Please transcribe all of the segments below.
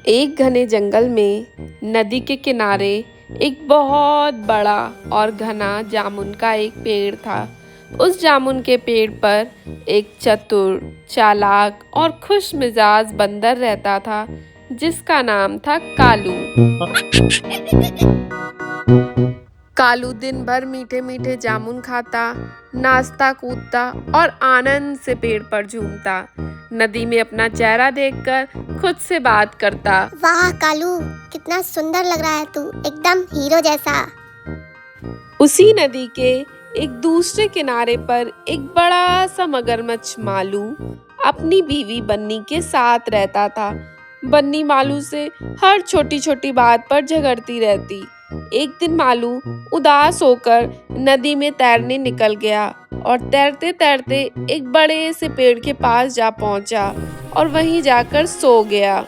एक घने जंगल में नदी के किनारे एक बहुत बड़ा और घना जामुन का एक पेड़ था। उस जामुन के पेड़ पर एक चतुर, चालाक और खुश मिजाज बंदर रहता था जिसका नाम था कालू। कालू दिन भर मीठे मीठे जामुन खाता, नाचता कूदता और आनंद से पेड़ पर झूमता। नदी में अपना चेहरा देखकर खुद से बात करता। वाह कालू, कितना सुंदर लग रहा है तू, एकदम हीरो जैसा। उसी नदी के एक दूसरे किनारे पर एक बड़ा सा मगरमच्छ मालू अपनी बीवी बन्नी के साथ रहता था। बन्नी मालू से हर छोटी छोटी बात पर झगड़ती रहती। एक दिन मालू उदास होकर नदी में तैरने निकल गया और तैरते तैरते एक बड़े से पेड़ के पास जा पहुंचा और वहीं जाकर सो गया।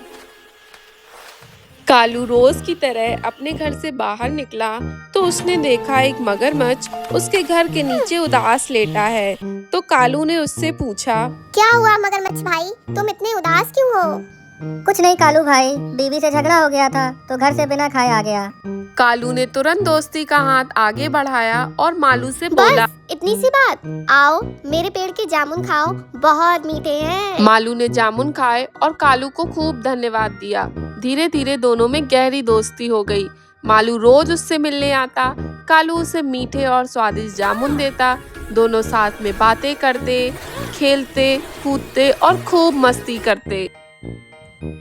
कालू रोज की तरह अपने घर से बाहर निकला तो उसने देखा एक मगरमच्छ उसके घर के नीचे उदास लेटा है। तो कालू ने उससे पूछा, क्या हुआ मगरमच्छ भाई, तुम इतने उदास क्यों हो? कुछ नहीं कालू भाई, बीवी से झगड़ा हो गया था तो घर से बिना खाए आ गया। कालू ने तुरंत दोस्ती का हाथ आगे बढ़ाया और मालू से बोला, इतनी सी बात, आओ मेरे पेड़ के जामुन खाओ, बहुत मीठे हैं। मालू ने जामुन खाए और कालू को खूब धन्यवाद दिया। धीरे धीरे दोनों में गहरी दोस्ती हो गई। मालू रोज उससे मिलने आता, कालू उसे मीठे और स्वादिष्ट जामुन देता। दोनों साथ में बातें करते, खेलते, कूदते और खूब मस्ती करते।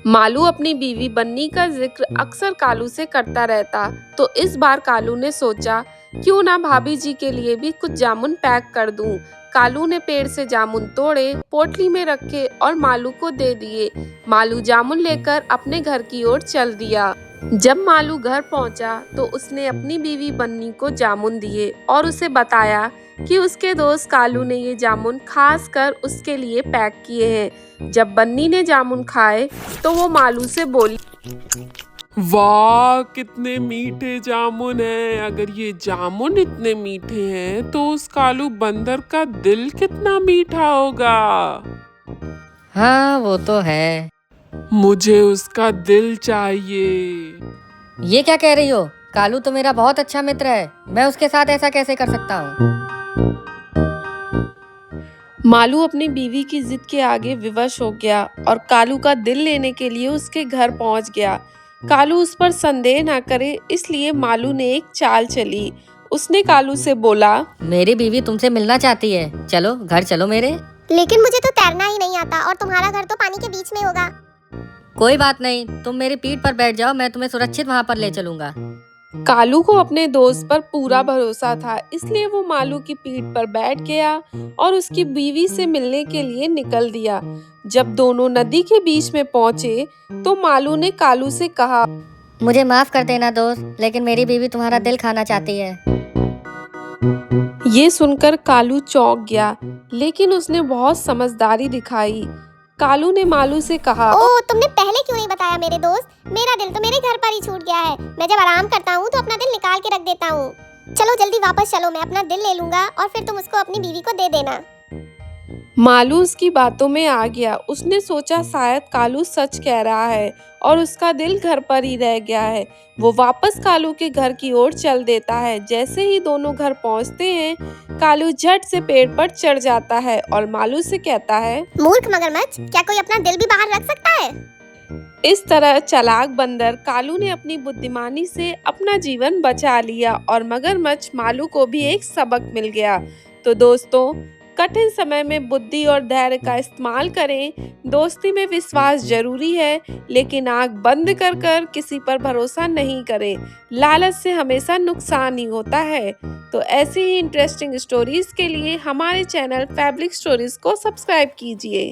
मालू अपनी बीवी बन्नी का जिक्र अक्सर कालू से करता रहता, तो इस बार कालू ने सोचा क्यों ना भाभी जी के लिए भी कुछ जामुन पैक कर दूं। कालू ने पेड़ से जामुन तोड़े, पोटली में रखे और मालू को दे दिए। मालू जामुन लेकर अपने घर की ओर चल दिया। जब मालू घर पहुंचा तो उसने अपनी बीवी बन्नी को जामुन दिए और उसे बताया कि उसके दोस्त कालू ने ये जामुन खास कर उसके लिए पैक किए हैं। जब बन्नी ने जामुन खाए तो वो मालू से बोली, वाह कितने मीठे जामुन हैं। अगर ये जामुन इतने मीठे हैं तो उस कालू बंदर का दिल कितना मीठा होगा। हाँ वो तो है। मुझे उसका दिल चाहिए। ये क्या कह रही हो? कालू तो मेरा बहुत अच्छा मित्र है, मैं उसके साथ ऐसा कैसे कर सकता हूँ? मालू अपनी बीवी की जिद के आगे विवश हो गया और कालू का दिल लेने के लिए उसके घर पहुंच गया। कालू उस पर संदेह ना करे इसलिए मालू ने एक चाल चली। उसने कालू से बोला, मेरी बीवी तुमसे मिलना चाहती है, चलो घर चलो मेरे। लेकिन मुझे तो तैरना ही नहीं आता और तुम्हारा घर तो पानी के बीच में होगा। कोई बात नहीं, तुम मेरी पीठ पर बैठ जाओ, मैं तुम्हें सुरक्षित वहाँ पर ले चलूंगा। कालू को अपने दोस्त पर पूरा भरोसा था, इसलिए वो मालू की पीठ पर बैठ गया और उसकी बीवी से मिलने के लिए निकल दिया। जब दोनों नदी के बीच में पहुंचे तो मालू ने कालू से कहा, मुझे माफ कर देना दोस्त, लेकिन मेरी बीवी तुम्हारा दिल खाना चाहती है। ये सुनकर कालू चौंक गया, लेकिन उसने बहुत समझदारी दिखाई। कालू ने मालू से कहा, ओह तुमने पहले क्यों नहीं बताया मेरे दोस्त, मेरा दिल तो मेरे घर पर ही छूट गया है। मैं जब आराम करता हूँ तो अपना दिल निकाल के रख देता हूँ। चलो जल्दी वापस चलो, मैं अपना दिल ले लूंगा और फिर तुम उसको अपनी बीवी को दे देना। मालू उसकी बातों में आ गया। उसने सोचा शायद कालू सच कह रहा है और उसका दिल घर पर ही रह गया है। वो वापस कालू के घर की ओर चल देता है। जैसे ही दोनों घर पहुंचते हैं, कालू झट से पेड़ पर चढ़ जाता है और मालू से कहता है, मूर्ख मगरमच्छ, क्या कोई अपना दिल भी बाहर रख सकता है? इस तरह चालाक बंदर कालू ने अपनी बुद्धिमानी से अपना जीवन बचा लिया और मगरमच्छ मालू को भी एक सबक मिल गया। तो दोस्तों, कठिन समय में बुद्धि और धैर्य का इस्तेमाल करें। दोस्ती में विश्वास जरूरी है, लेकिन आंख बंद कर कर किसी पर भरोसा नहीं करें। लालच से हमेशा नुकसान ही होता है। तो ऐसी ही इंटरेस्टिंग स्टोरीज के लिए हमारे चैनल फैब्लिक स्टोरीज को सब्सक्राइब कीजिए।